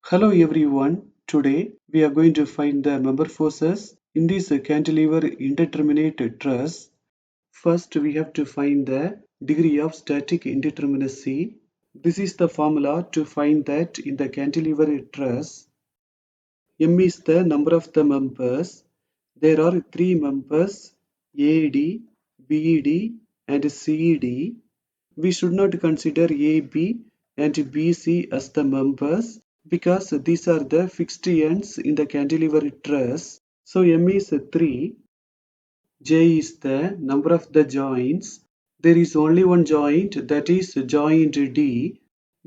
Hello everyone. Today we are going to find the member forces in this cantilever indeterminate truss. First we have to find the degree of static indeterminacy. This is the formula to find that in the cantilever truss. M is the number of the members. There are three members AD, BD and CD. We should not consider AB and BC as the members because these are the fixed ends in the cantilever truss. So M is 3, J is the number of the joints. There is only one joint, that is joint D.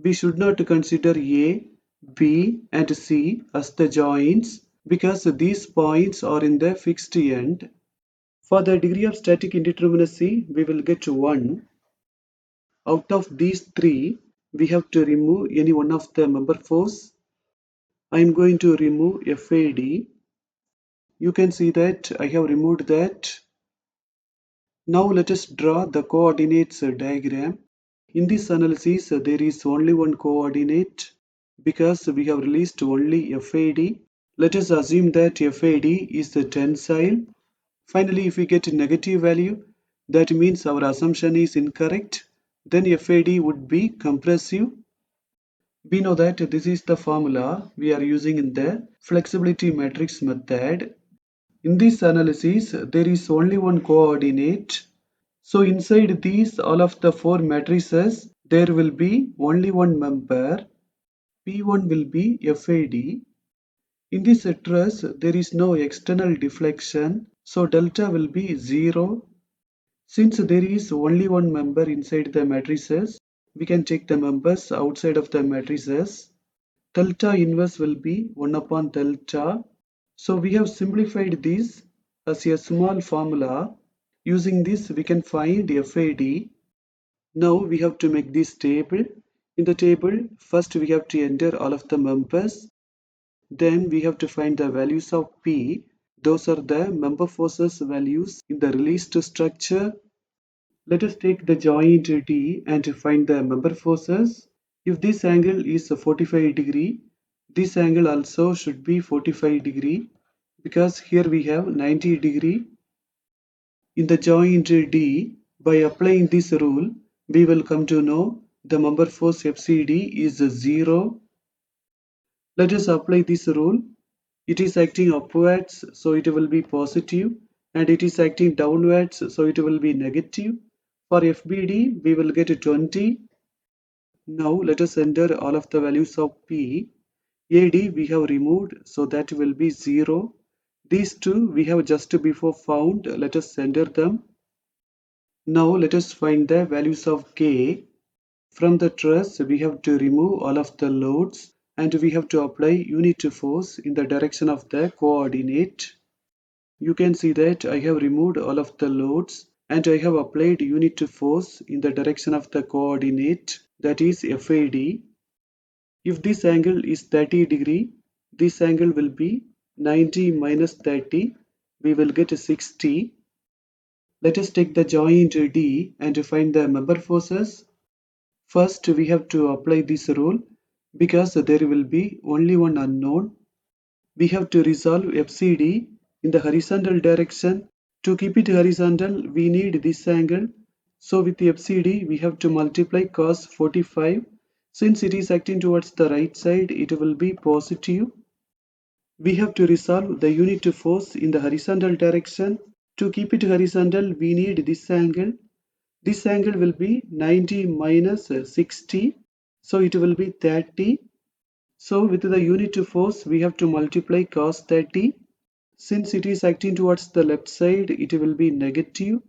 We should not consider A, B and C as the joints because these points are in the fixed end. For the degree of static indeterminacy, we will get 1. Out of these three, we have to remove any one of the member force. I am going to remove FAD. You can see that I have removed that. Now let us draw the coordinates diagram. In this analysis, there is only one coordinate because we have released only FAD. Let us assume that FAD is the tensile. Finally, if we get a negative value, that means our assumption is incorrect. Then FAD would be compressive. We know that this is the formula we are using in the flexibility matrix method. In this analysis, there is only one coordinate. So inside these all of the four matrices, there will be only one member. P1 will be FAD. In this truss, there is no external deflection, so delta will be 0. Since there is only one member inside the matrices, we can take the members outside of the matrices. Delta inverse will be 1 upon delta. So we have simplified this as a small formula. Using this, we can find FAD. Now we have to make this table. In the table, first we have to enter all of the members. Then we have to find the values of P. Those are the member forces values in the released structure. Let us take the joint D and find the member forces. If this angle is 45 degree, this angle also should be 45 degree because here we have 90 degree. In the joint D, by applying this rule, we will come to know the member force FCD is 0. Let us apply this rule. It is acting upwards, so it will be positive, and it is acting downwards, so it will be negative. For FBD, we will get 20. Now let us enter all of the values of P. AD we have removed, so that will be 0. These two we have just before found. Let us enter them. Now let us find the values of K. From the truss, we have to remove all of the loads and we have to apply unit force in the direction of the coordinate. You can see that I have removed all of the loads and I have applied unit force in the direction of the coordinate, that is FAD. If this angle is 30 degree, this angle will be 90 minus 30. We will get 60. Let us take the joint D and find the member forces. First, we have to apply this rule because there will be only one unknown. We have to resolve FCD in the horizontal direction. To keep it horizontal, we need this angle. So with the FCD, we have to multiply cos 45. Since it is acting towards the right side, it will be positive. We have to resolve the unit force in the horizontal direction. To keep it horizontal, we need this angle. This angle will be 90 minus 60. So it will be 30. So with the unit force, we have to multiply cos 30. Since it is acting towards the left side, it will be negative.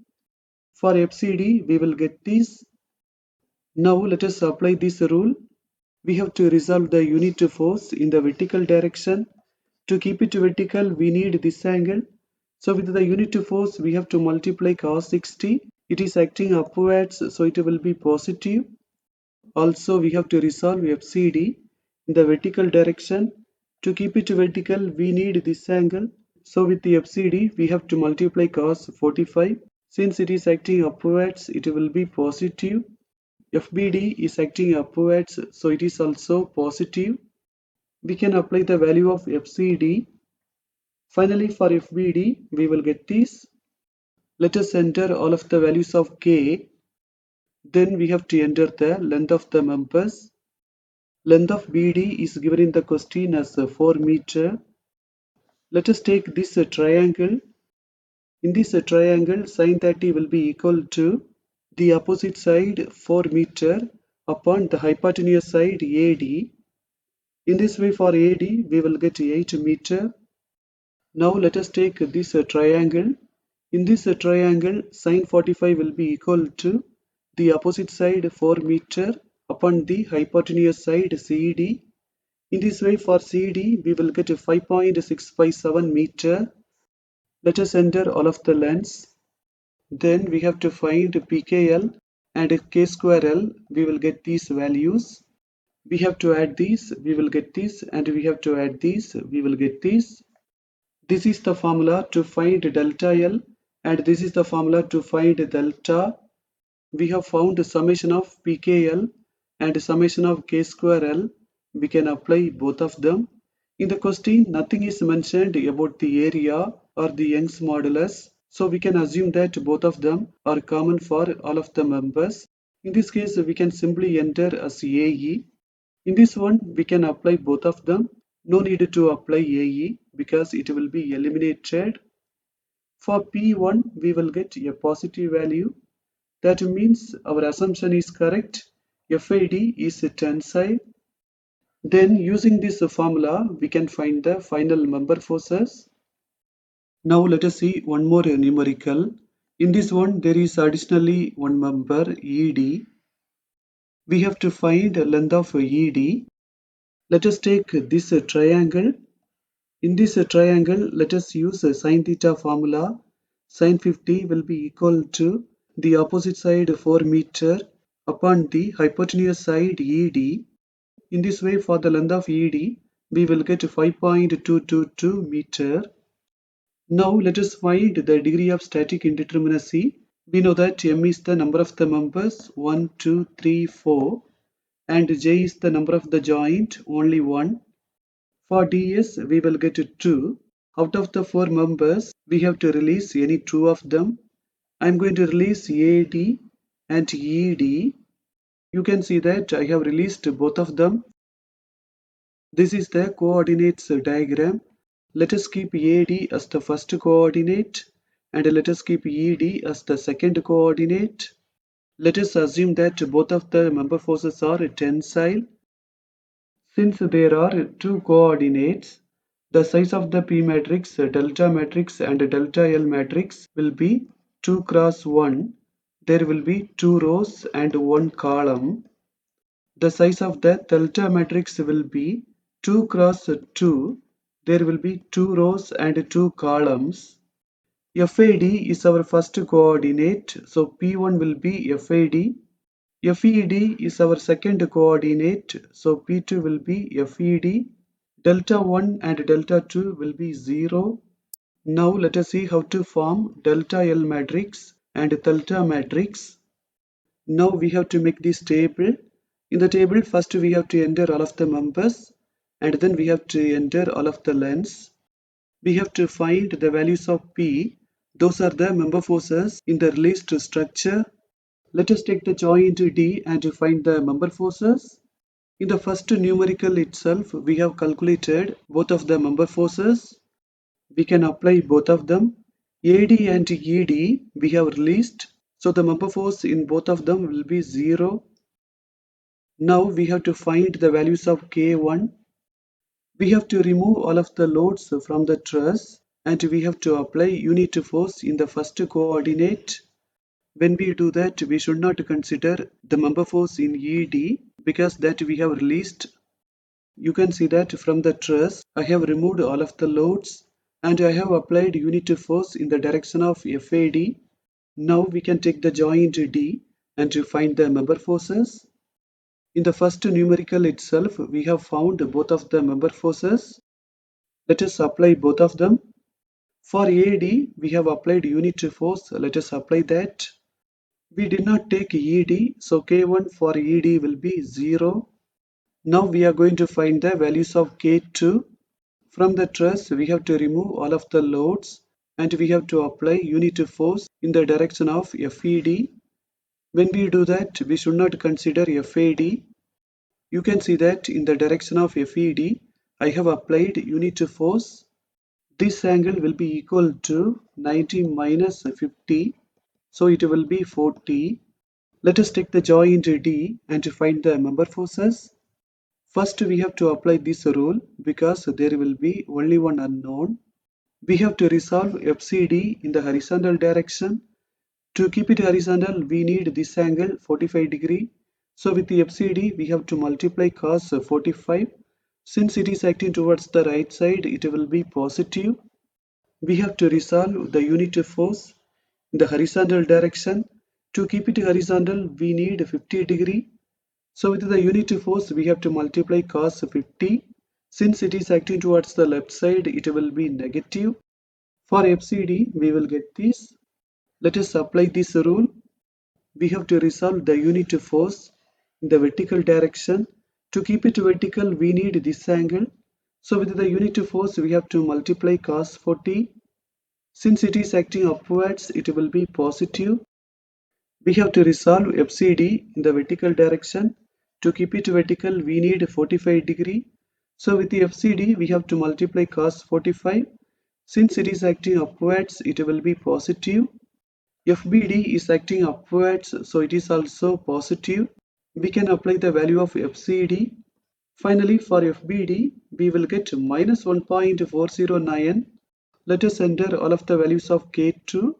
For FCD, we will get this. Now let us apply this rule. We have to resolve the unit force in the vertical direction. To keep it vertical, we need this angle. So with the unit force, we have to multiply cos 60. It is acting upwards, so it will be positive. Also, we have to resolve FCD in the vertical direction. To keep it vertical, we need this angle. So with the FCD, we have to multiply cos 45. Since it is acting upwards, it will be positive. FBD is acting upwards, so it is also positive. We can apply the value of FCD. Finally, for FBD, we will get this. Let us enter all of the values of K. Then we have to enter the length of the members. Length of BD is given in the question as 4 meter. Let us take this triangle. In this triangle, sin 30 will be equal to the opposite side 4 meter upon the hypotenuse side AD. In this way, for AD, we will get 8 meter. Now let us take this triangle. In this triangle, sin 45 will be equal to the opposite side 4 meter upon the hypotenuse side CD. In this way, for CD, we will get 5.657 meter. Let us enter all of the lengths. Then we have to find pKl and k square L. We will get these values. We have to add these, we will get this, and we have to add these, we will get this. This is the formula to find delta L, and this is the formula to find delta. We have found the summation of pKl and summation of k square L. We can apply both of them. In the question, nothing is mentioned about the area or the Young's modulus, so we can assume that both of them are common for all of the members. In this case, we can simply enter as AE. In this one, we can apply both of them. No need to apply AE because it will be eliminated. For P1, we will get a positive value. That means our assumption is correct. FAD is tensile. Then using this formula, we can find the final member forces. Now let us see one more numerical. In this one, there is additionally one member ED. We have to find the length of ED. Let us take this triangle. In this triangle, let us use a sin theta formula. Sin 50 will be equal to the opposite side 4 meter upon the hypotenuse side ED. In this way, for the length of ED, we will get 5.222 meter. Now let us find the degree of static indeterminacy. We know that M is the number of the members 1, 2, 3, 4, and J is the number of the joint only 1. For DS, we will get 2. Out of the 4 members, we have to release any 2 of them. I am going to release AD and ED. You can see that I have released both of them. This is the coordinates diagram. Let us keep AD as the first coordinate and let us keep ED as the second coordinate. Let us assume that both of the member forces are tensile. Since there are 2 coordinates, the size of the P matrix, delta matrix and delta L matrix will be 2 cross 1. There will be 2 rows and 1 column. The size of the delta matrix will be 2 cross 2. There will be 2 rows and 2 columns. FAD is our first coordinate, so P1 will be FAD. FED is our second coordinate, so P2 will be FED. Delta 1 and delta 2 will be 0. Now let us see how to form delta L matrix and delta matrix. Now we have to make this table. In the table, first we have to enter all of the members and then we have to enter all of the lengths. We have to find the values of P. Those are the member forces in the released structure. Let us take the joint D and find the member forces. In the first numerical itself, we have calculated both of the member forces. We can apply both of them. AD and ED we have released, so the member force in both of them will be 0. Now we have to find the values of K1. We have to remove all of the loads from the truss and we have to apply unit force in the first coordinate. When we do that, we should not consider the member force in ED because that we have released. You can see that from the truss, I have removed all of the loads and I have applied unit force in the direction of FAD. Now we can take the joint D and to find the member forces. In the first numerical itself, we have found both of the member forces. Let us apply both of them. For AD, we have applied unit force. Let us apply that. We did not take ED, so K1 for ED will be 0. Now we are going to find the values of K2. From the truss, we have to remove all of the loads and we have to apply unit force in the direction of FED. When we do that, we should not consider FAD. You can see that in the direction of FED, I have applied unit force. This angle will be equal to 90 minus 50, so it will be 40. Let us take the joint D and find the member forces. First, we have to apply this rule because there will be only one unknown. We have to resolve FCD in the horizontal direction. To keep it horizontal, we need this angle 45 degree. So with the FCD, we have to multiply cos 45. Since it is acting towards the right side, it will be positive. We have to resolve the unit force in the horizontal direction. To keep it horizontal, we need 50 degree. So with the unit force, we have to multiply cos 50. Since it is acting towards the left side, it will be negative. For FCD, we will get this. Let us apply this rule. We have to resolve the unit force in the vertical direction. To keep it vertical, we need this angle. So with the unit force, we have to multiply cos 40. Since it is acting upwards, it will be positive. We have to resolve FCD in the vertical direction. To keep it vertical, we need 45 degree. So with the FCD, we have to multiply cos 45. Since it is acting upwards, it will be positive. FBD is acting upwards, so it is also positive. We can apply the value of FCD. Finally, for FBD, we will get minus 1.409. Let us enter all of the values of K2.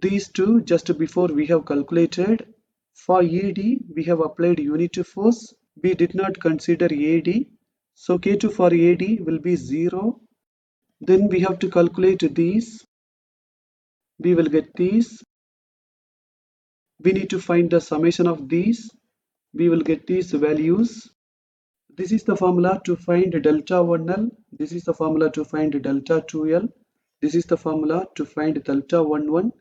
These two just before we have calculated. For ED, we have applied unit force. We did not consider AD. So K2 for AD will be 0. Then we have to calculate these. We will get these. We need to find the summation of these. We will get these values. This is the formula to find delta 1L. This is the formula to find delta 2L. This is the formula to find delta 11.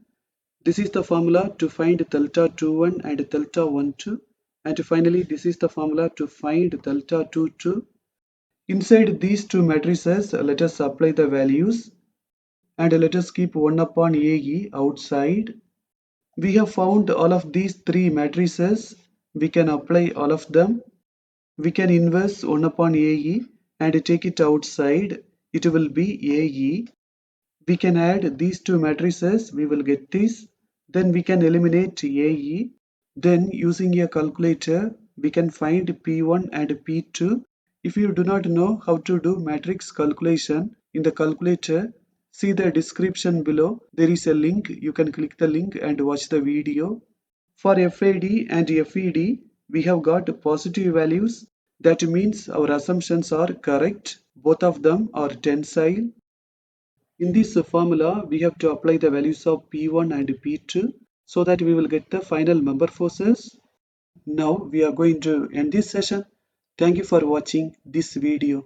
This is the formula to find delta 21 and delta 12. And finally, this is the formula to find delta 22. Inside these two matrices, let us apply the values. And let us keep 1 upon AE outside. We have found all of these three matrices. We can apply all of them. We can inverse 1 upon AE and take it outside. It will be AE. We can add these two matrices. We will get this. Then we can eliminate AE. Then using a calculator, we can find P1 and P2. If you do not know how to do matrix calculation in the calculator, see the description below. There is a link. You can click the link and watch the video. For FAD and FED, we have got positive values. That means our assumptions are correct. Both of them are tensile. In this formula, we have to apply the values of P1 and P2 so that we will get the final member forces. Now we are going to end this session. Thank you for watching this video.